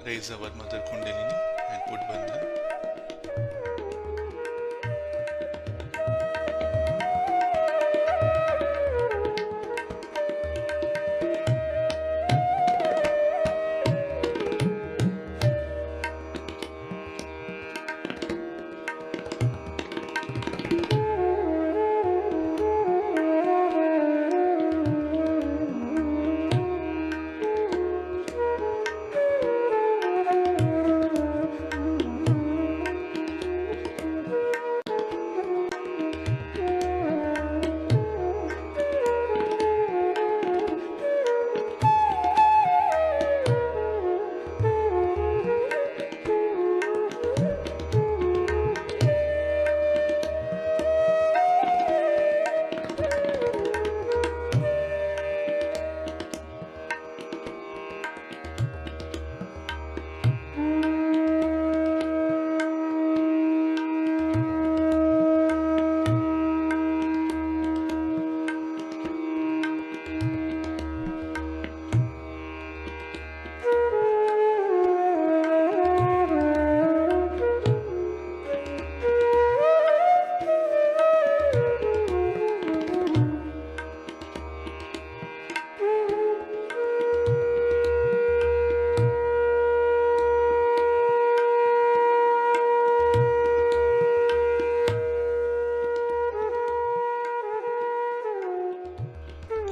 raise our mother Kundalini and put bandhan.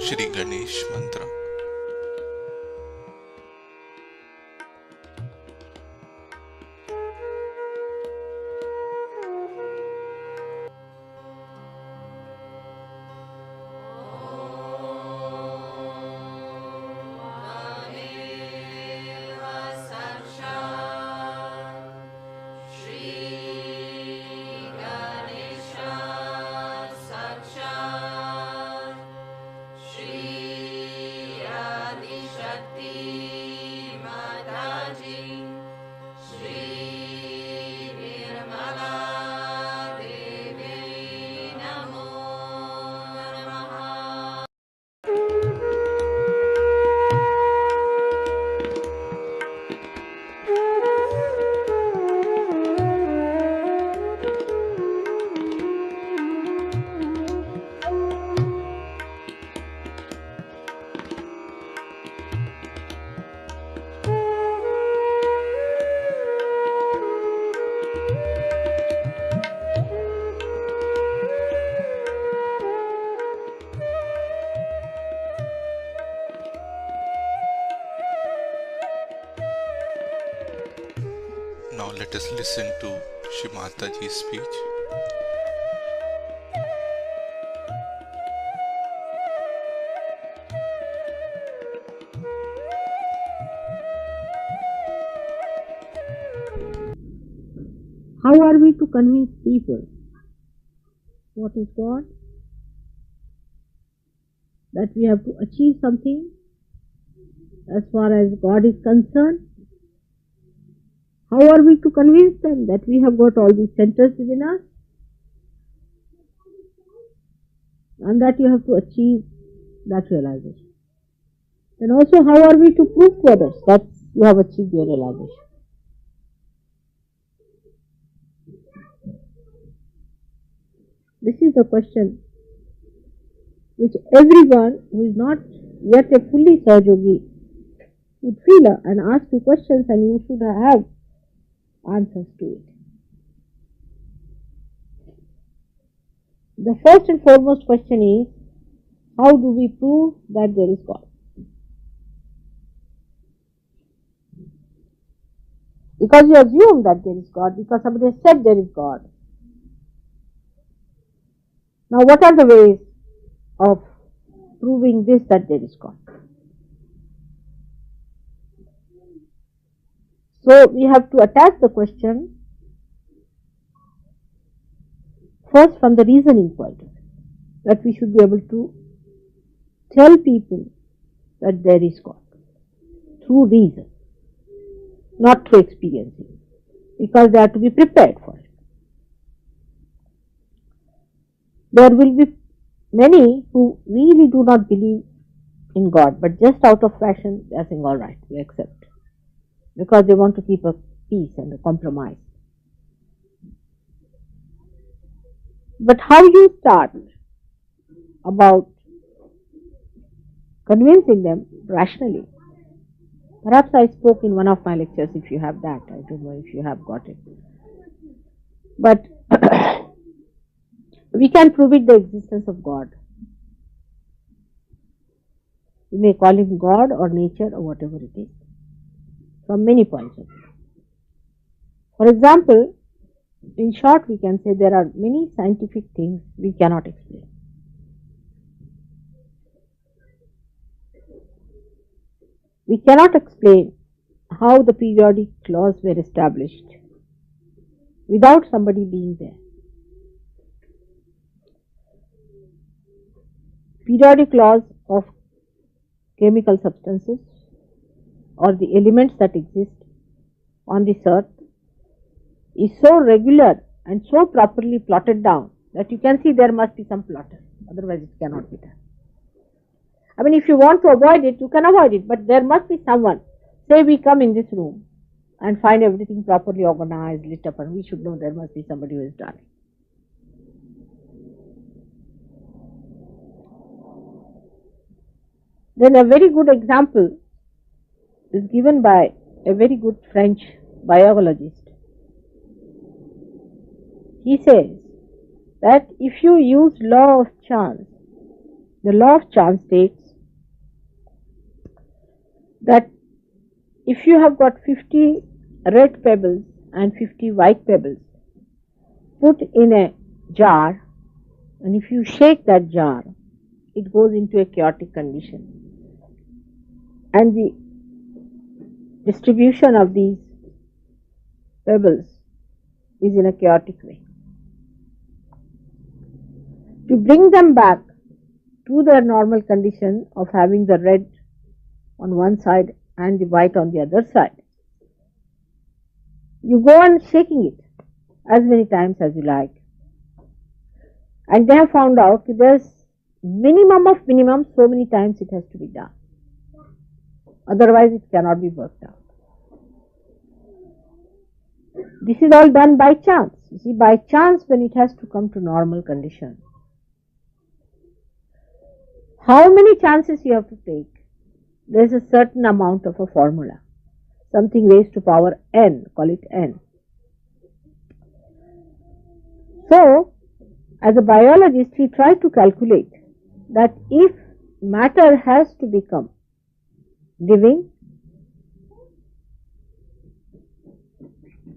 Shri Ganesh Mantra. Now let us listen to Shri Mataji's speech. How are we to convince people what is God? That we have to achieve something as far as God is concerned. How are we to convince them that we have got all these centers within us and that you have to achieve that realization? And also, how are we to prove to others that you have achieved your realization? This is the question which everyone who is not yet a fully Sahajogi would feel and ask you questions, and you should have answers to it. The first and foremost question is, how do we prove that there is God? Because you assume that there is God, because somebody has said there is God. Now, what are the ways of proving this, that there is God? So, we have to attack the question first from the reasoning point of view, that we should be able to tell people that there is God through reason, not through experiencing, because they have to be prepared for it. There will be many who really do not believe in God, but just out of fashion they are saying, all right, we accept. because they want to keep a peace and a compromise. But how you start about convincing them rationally? Perhaps I spoke in one of my lectures, if you have that. I don't know if you have got it. But we can prove it, the existence of God. You may call him God or nature or whatever it is, from many points of view. For example, in short, we can say there are many scientific things we cannot explain. We cannot explain how the periodic laws were established without somebody being there. Periodic laws of chemical substances or the elements that exist on this earth is so regular and so properly plotted down that you can see there must be some plotter, otherwise it cannot be done. I mean, if you want to avoid it, you can avoid it, but there must be someone. Say we come in this room and find everything properly organized, lit up, and we should know there must be somebody who has done it. Then a very good example is given by a very good French biologist. He says that if you use law of chance, the law of chance states that if you have got 50 red pebbles and 50 white pebbles put in a jar, and if you shake that jar, it goes into a chaotic condition. And the distribution of these pebbles is in a chaotic way. To bring them back to their normal condition of having the red on one side and the white on the other side, you go on shaking it as many times as you like. And they have found out that there's minimum of minimum, so many times it has to be done. Otherwise it cannot be worked out. This is all done by chance. You see, by chance when it has to come to normal condition. How many chances you have to take? There is a certain amount of a formula. Something raised to power n, call it n. So, as a biologist, he tried to calculate that if matter has to become living,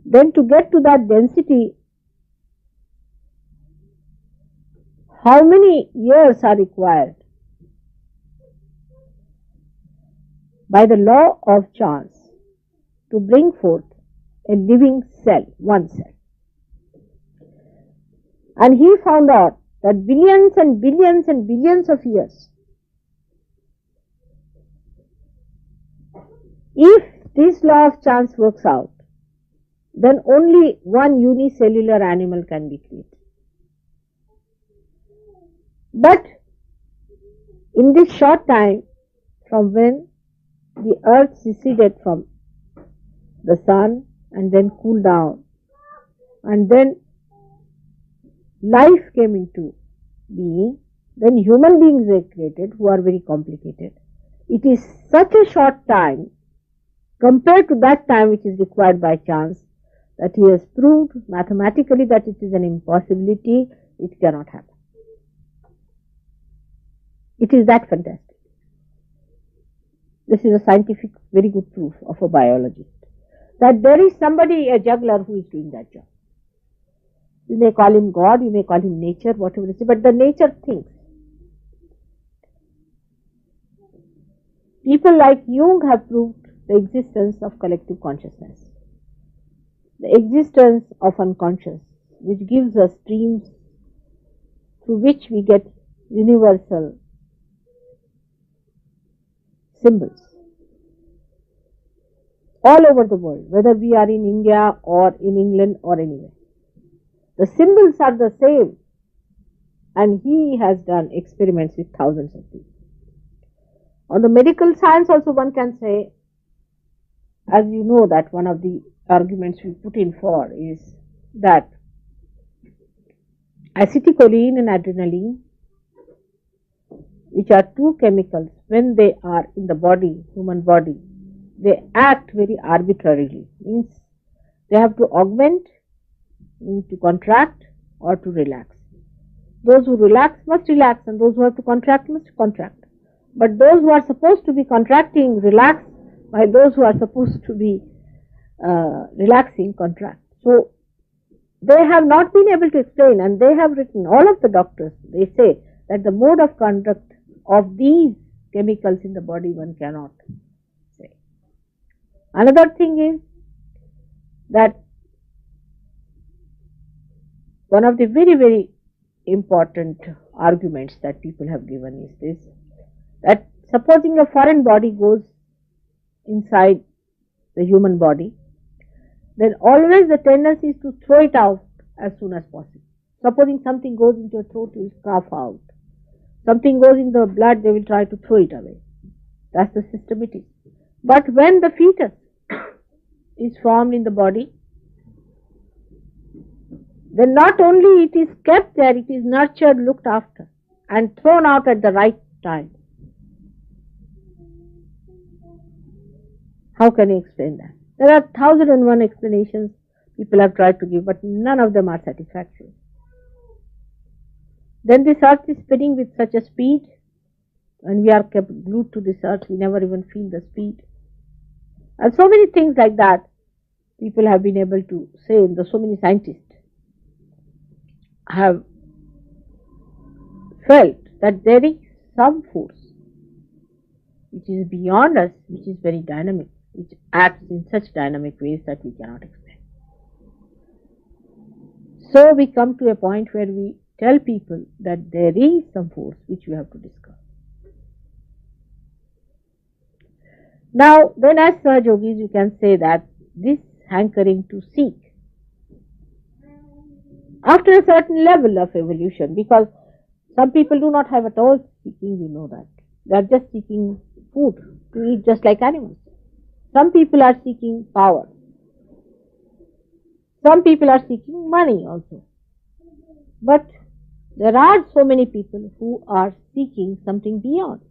then to get to that density, how many years are required? By the law of chance, to bring forth a living cell, one cell. And he found out that billions and billions and billions of years, if this law of chance works out, then only one unicellular animal can be created. But in this short time, from when the earth seceded from the sun and then cooled down, and then life came into being, then human beings were created who are very complicated. It is such a short time compared to that time which is required by chance that he has proved mathematically that it is an impossibility, it cannot happen. It is that fantastic. This is a scientific, very good proof of a biologist, that there is somebody, a juggler, who is doing that job. You may call him God, you may call him nature, whatever it is, but the nature thinks. People like Jung have proved the existence of collective consciousness, the existence of unconscious, which gives us dreams through which we get universal symbols all over the world, whether we are in India or in England or anywhere. The symbols are the same, and he has done experiments with thousands of people. On the medical science also one can say, as you know that one of the arguments we put in for is that acetylcholine and adrenaline, which are two chemicals, when they are in the body, human body, they act very arbitrarily. Means they have to augment, means to contract or to relax. Those who relax must relax, and those who have to contract must contract. But those who are supposed to be contracting relax, while those who are supposed to be relaxing contract. So they have not been able to explain, and they have written, all of the doctors, they say that the mode of conduct of these chemicals in the body one cannot say. Another thing is that one of the very, very important arguments that people have given is this, that supposing a foreign body goes inside the human body, then always the tendency is to throw it out as soon as possible. Supposing something goes into your throat, you will cough out. Something goes in the blood, they will try to throw it away. That's the system it is. But when the fetus is formed in the body, then not only it is kept there, it is nurtured, looked after, and thrown out at the right time. How can you explain that? There are 1001 explanations people have tried to give, but none of them are satisfactory. Then this earth is spinning with such a speed, and we are kept glued to this earth, we never even feel the speed. And so many things like that people have been able to say, and so many scientists have felt that there is some force which is beyond us, which is very dynamic, which acts in such dynamic ways that we cannot explain. So we come to a point where we tell people that there is some force which we have to discover. Now, then as Sahajogis, you can say that this hankering to seek, after a certain level of evolution, because some people do not have at all seeking, you know that. They are just seeking food to eat just like animals. Some people are seeking power. Some people are seeking money also. But there are so many people who are seeking something beyond.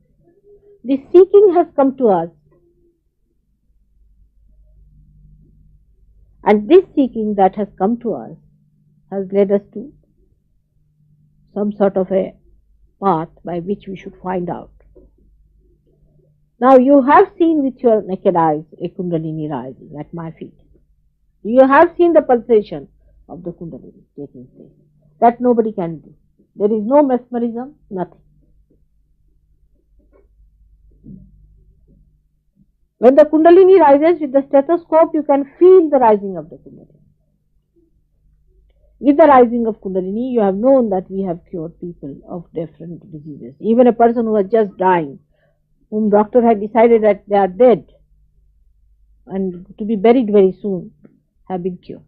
This seeking has come to us. And this seeking that has come to us has led us to some sort of a path by which we should find out. Now you have seen with your naked eyes a Kundalini rising at my feet. You have seen the pulsation of the Kundalini taking place. That nobody can do. There is no mesmerism, nothing. When the Kundalini rises with the stethoscope, you can feel the rising of the Kundalini. With the rising of Kundalini, you have known that we have cured people of different diseases. Even a person who was just dying, whom doctor had decided that they are dead and to be buried very soon, have been cured.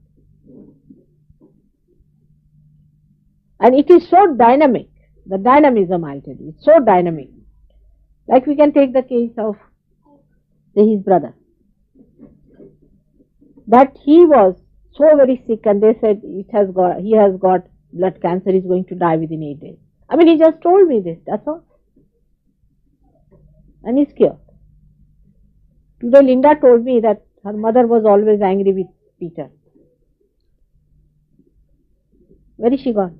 And it is so dynamic, the dynamism I'll tell you, it's so dynamic. Like we can take the case of, say, his brother. That he was so very sick and they said he has got blood cancer, he's going to die within 8 days. I mean, he just told me this, that's all. And he's cured. Today Linda told me that her mother was always angry with Peter. Where is she gone?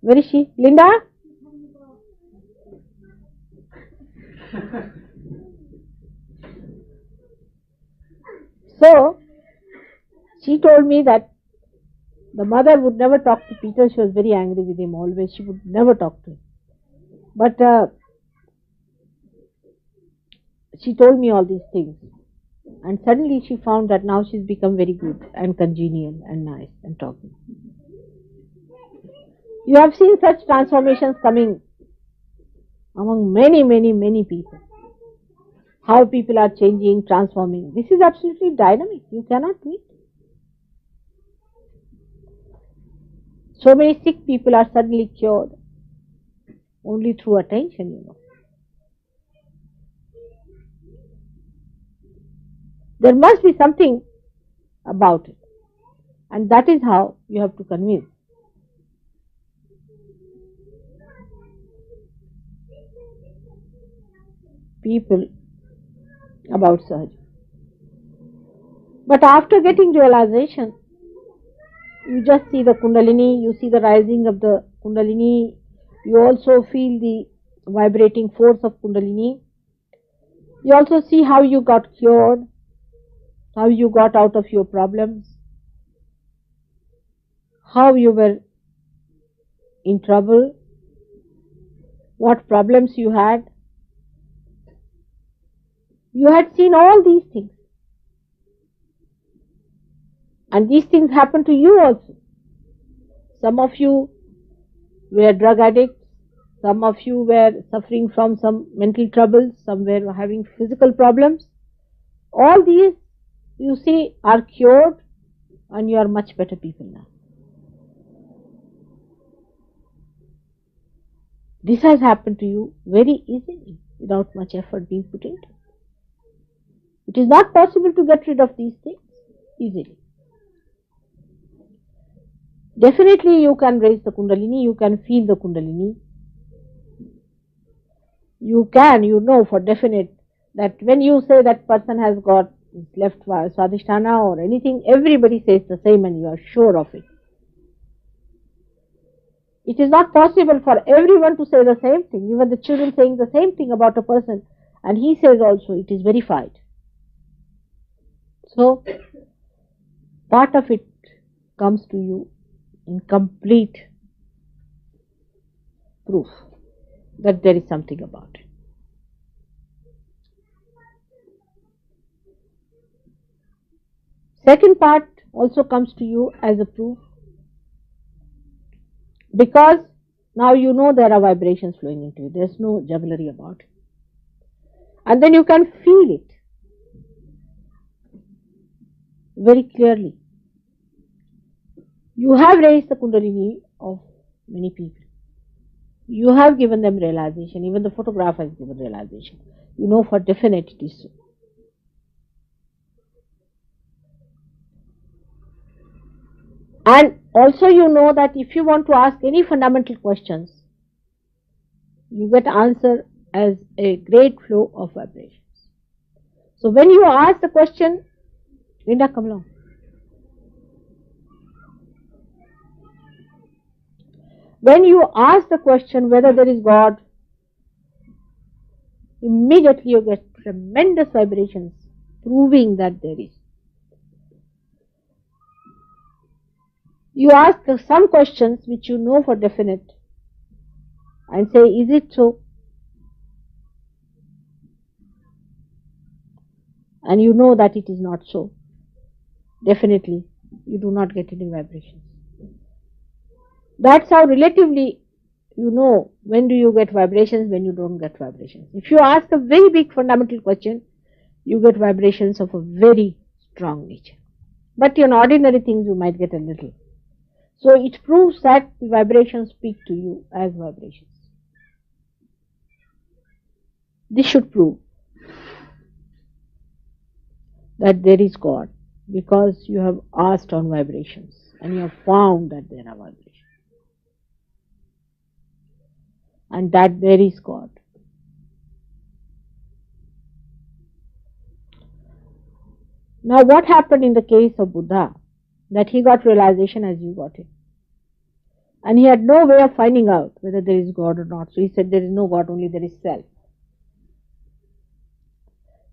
Where is she? Linda? So, she told me that the mother would never talk to Peter. She was very angry with him always. She would never talk to him. But she told me all these things. And suddenly she found that now she's become very good and congenial and nice and talking. You have seen such transformations coming among many, many, many people. How people are changing, transforming. This is absolutely dynamic. You cannot beat. So many sick people are suddenly cured only through attention, you know. There must be something about it. And that is how you have to convince. People about Sahaja. But after getting realization, you just see the Kundalini, you see the rising of the Kundalini, you also feel the vibrating force of Kundalini. You also see how you got cured, how you got out of your problems, how you were in trouble, what problems you had. You had seen all these things. And these things happened to you also. Some of you were drug addicts, some of you were suffering from some mental troubles, some were having physical problems. All these, you see, are cured and you are much better people now. This has happened to you very easily, without much effort being put into it. It is not possible to get rid of these things easily. Definitely you can raise the Kundalini, you can feel the Kundalini. You know for definite that when you say that person has got left Swadhisthana or anything, everybody says the same and you are sure of it. It is not possible for everyone to say the same thing, even the children saying the same thing about a person, and he says also it is verified. So, part of it comes to you in complete proof that there is something about it. Second part also comes to you as a proof, because now you know there are vibrations flowing into you. There is no jugglery about it. And then you can feel it very clearly. You have raised the Kundalini of many people. You have given them realization. Even the photograph has given realization. You know for definite it is so. And also you know that if you want to ask any fundamental questions, you get answer as a great flow of vibrations. So when you ask the question, Linda, come along. When you ask the question whether there is God, immediately you get tremendous vibrations proving that there is. You ask some questions which you know for definite and say, is it so? And you know that it is not so. Definitely, you do not get any vibrations. That's how relatively you know when do you get vibrations, when you don't get vibrations. If you ask a very big fundamental question, you get vibrations of a very strong nature. But in ordinary things you might get a little. So it proves that the vibrations speak to you as vibrations. This should prove that there is God, because you have asked on vibrations and you have found that there are vibrations. And that there is God. Now what happened in the case of Buddha? That he got realization as you got it. And he had no way of finding out whether there is God or not. So he said there is no God, only there is self.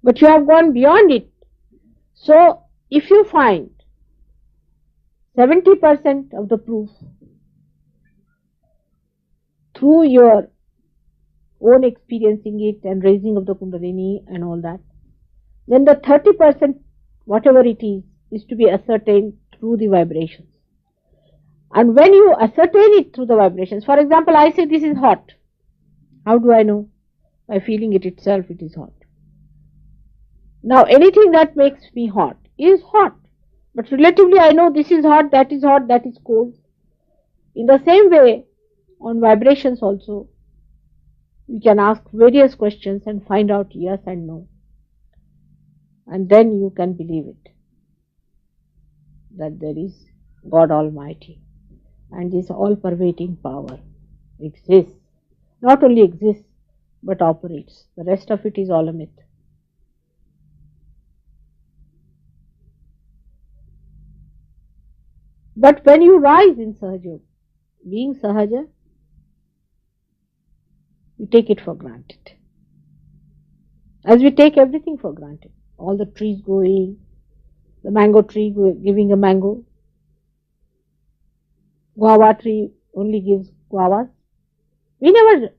But you have gone beyond it. So if you find 70% of the proof through your own experiencing it and raising of the Kundalini and all that, then the 30%, whatever it is to be ascertained through the vibrations. And when you ascertain it through the vibrations, for example, I say this is hot. How do I know? By feeling it itself, it is hot. Now anything that makes me hot is hot. But relatively I know this is hot, that is cold. In the same way, on vibrations also, we can ask various questions and find out yes and no. and then you can believe it, that there is God Almighty and this all pervading power exists. Not only exists but operates. The rest of it is all a myth. But when you rise in Sahaja, being Sahaja, you take it for granted. As we take everything for granted. All the trees growing, the mango tree giving a mango, guava tree only gives guavas. We never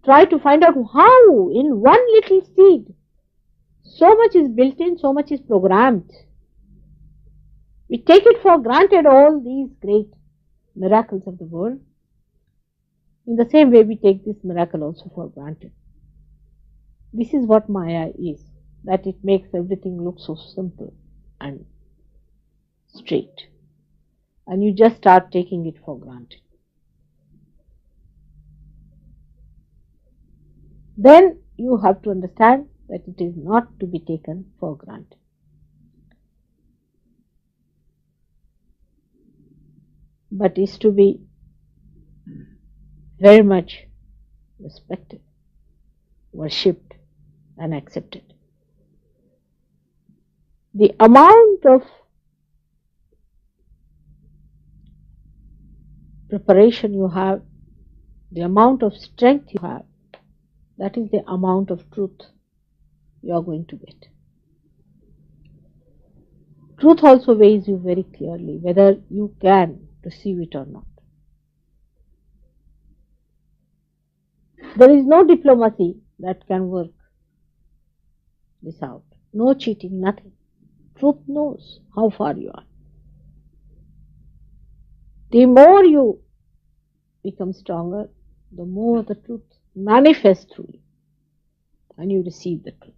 try to find out how in one little seed so much is built in, so much is programmed. We take it for granted, all these great miracles of the world. In the same way, we take this miracle also for granted. This is what Maya is, that it makes everything look so simple and straight. And you just start taking it for granted. Then you have to understand that it is not to be taken for granted. But is to be very much respected, worshipped and accepted. The amount of preparation you have, the amount of strength you have, that is the amount of truth you are going to get. Truth also weighs you very clearly whether you can receive it or not. There is no diplomacy that can work this out. No cheating, nothing. Truth knows how far you are. The more you become stronger, the more the truth manifests through you and you receive the truth.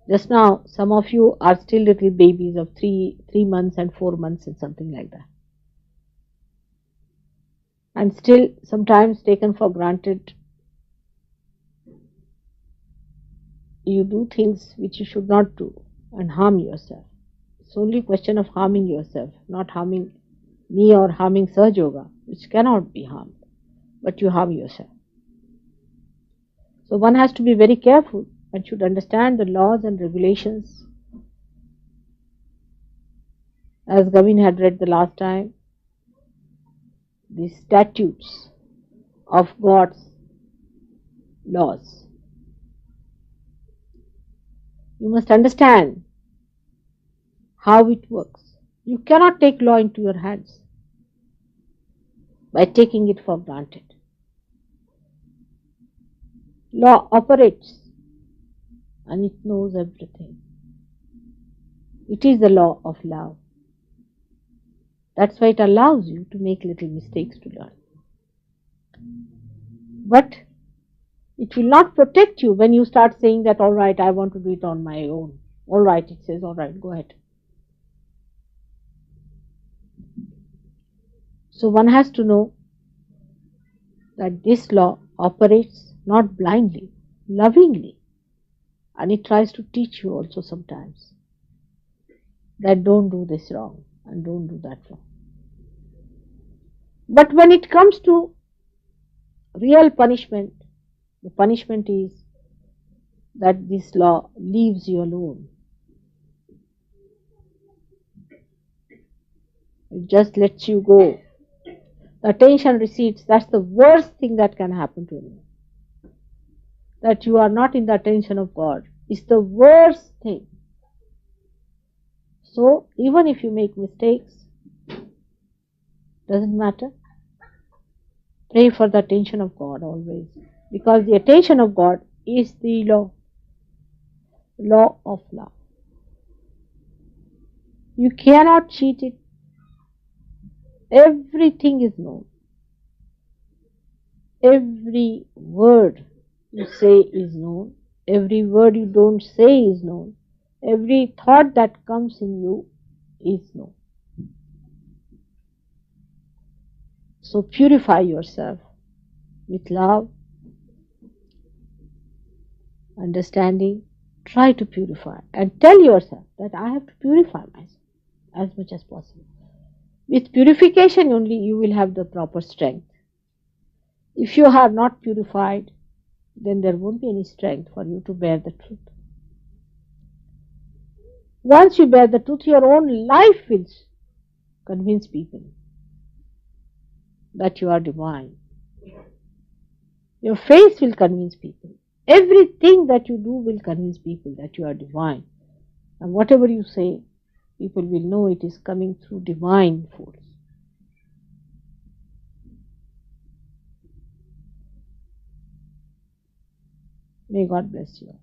Just now, some of you are still little babies of 3 months and 4 months and something like that. And still sometimes taken for granted. You do things which you should not do and harm yourself. It's only a question of harming yourself, not harming me or harming Sahaja Yoga, which cannot be harmed, but you harm yourself. So one has to be very careful and should understand the laws and regulations. As Gavin had read the last time, the statutes of God's laws. You must understand how it works. You cannot take law into your hands by taking it for granted. Law operates and it knows everything. It is the law of love. That's why it allows you to make little mistakes to learn. But it will not protect you when you start saying that, all right, I want to do it on my own. All right, it says, all right, go ahead. So one has to know that this law operates not blindly, lovingly. And it tries to teach you also sometimes that don't do this wrong and don't do that wrong. But when it comes to real punishment, the punishment is that this law leaves you alone. It just lets you go. The attention recedes. That's the worst thing that can happen to you. That you are not in the attention of God is the worst thing. So even if you make mistakes, doesn't matter. Pray for the attention of God always, because the attention of God is the law of love. You cannot cheat it. Everything is known. Every word you say is known. Every word you don't say is known. Every thought that comes in you is known. So purify yourself with love understanding, try to purify and tell yourself that I have to purify myself as much as possible. With purification only you will have the proper strength. If you are not purified, then there won't be any strength for you to bear the truth. Once you bear the truth, your own life will convince people that you are divine. Your face will convince people. Everything that you do will convince people that you are divine. And whatever you say, people will know it is coming through divine force. May God bless you.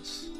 us.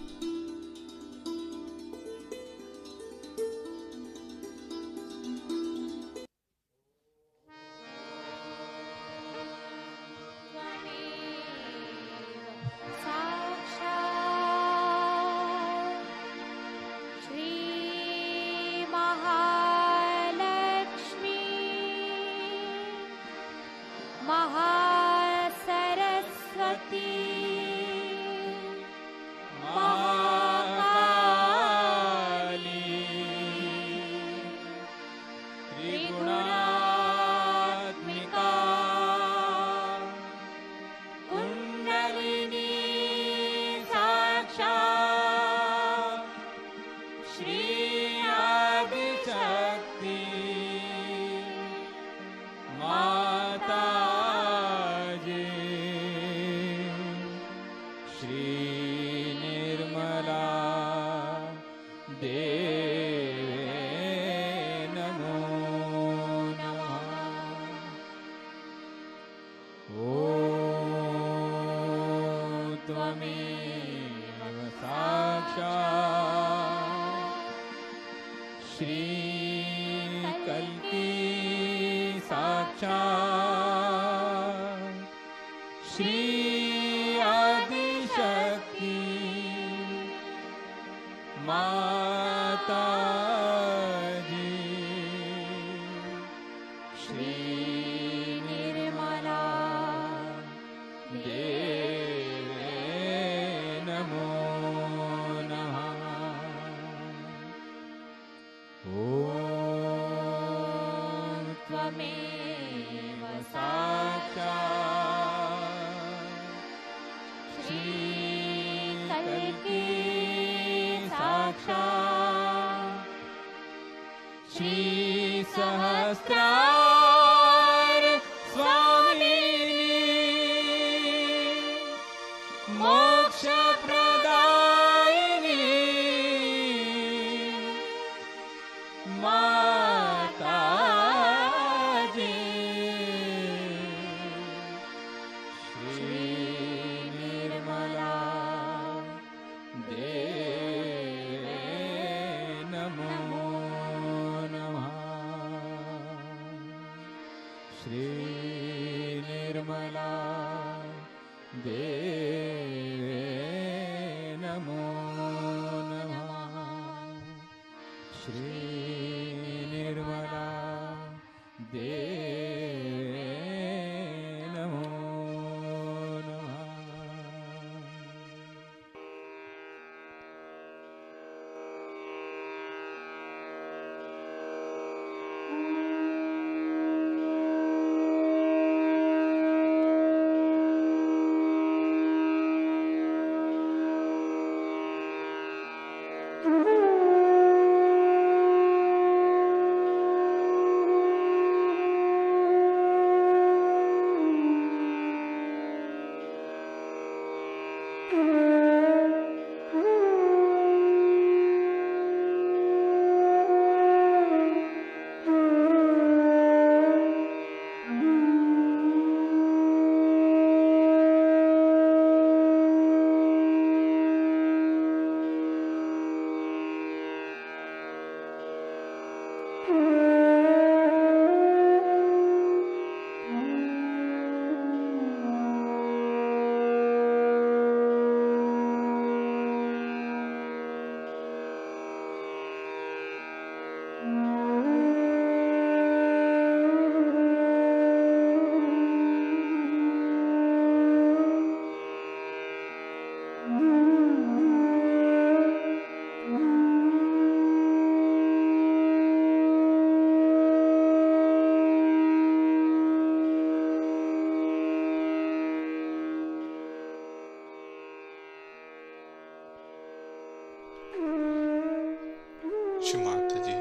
Shri Mataji,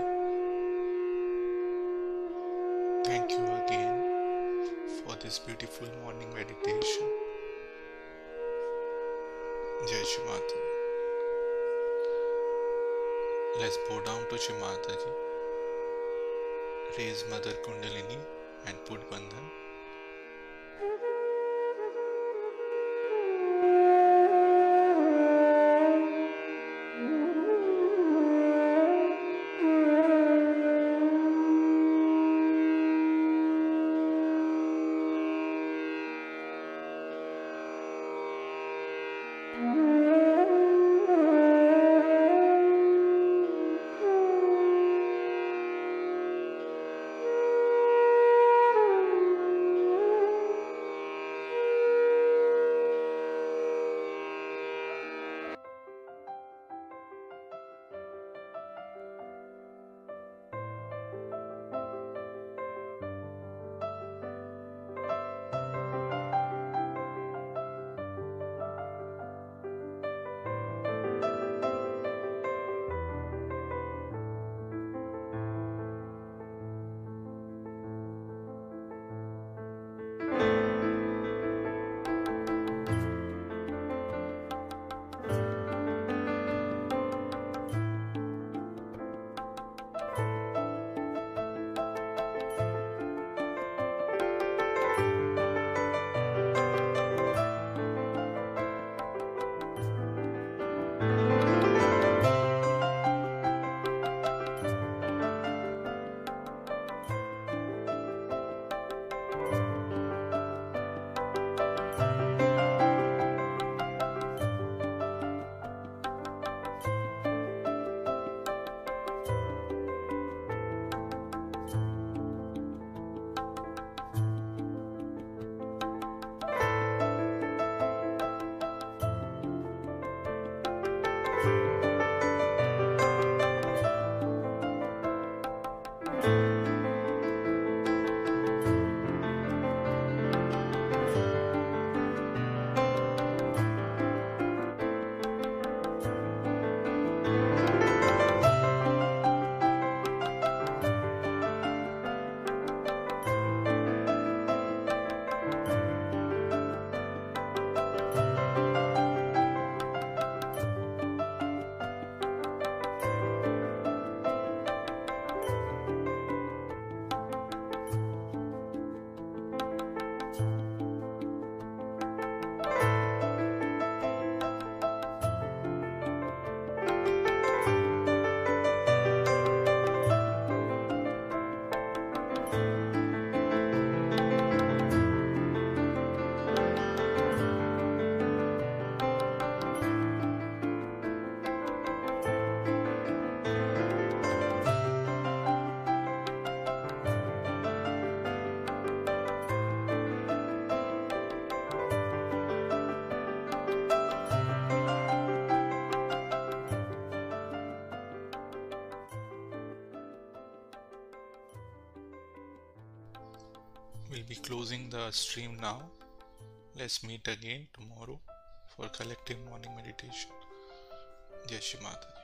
thank you again for this beautiful morning meditation. Jai Shri Mataji. Let's bow down to Shri Mataji, raise Mother Kundalini and put Bandhan. We'll be closing the stream now. Let's meet again tomorrow for collective morning meditation. Jai Shri Mataji.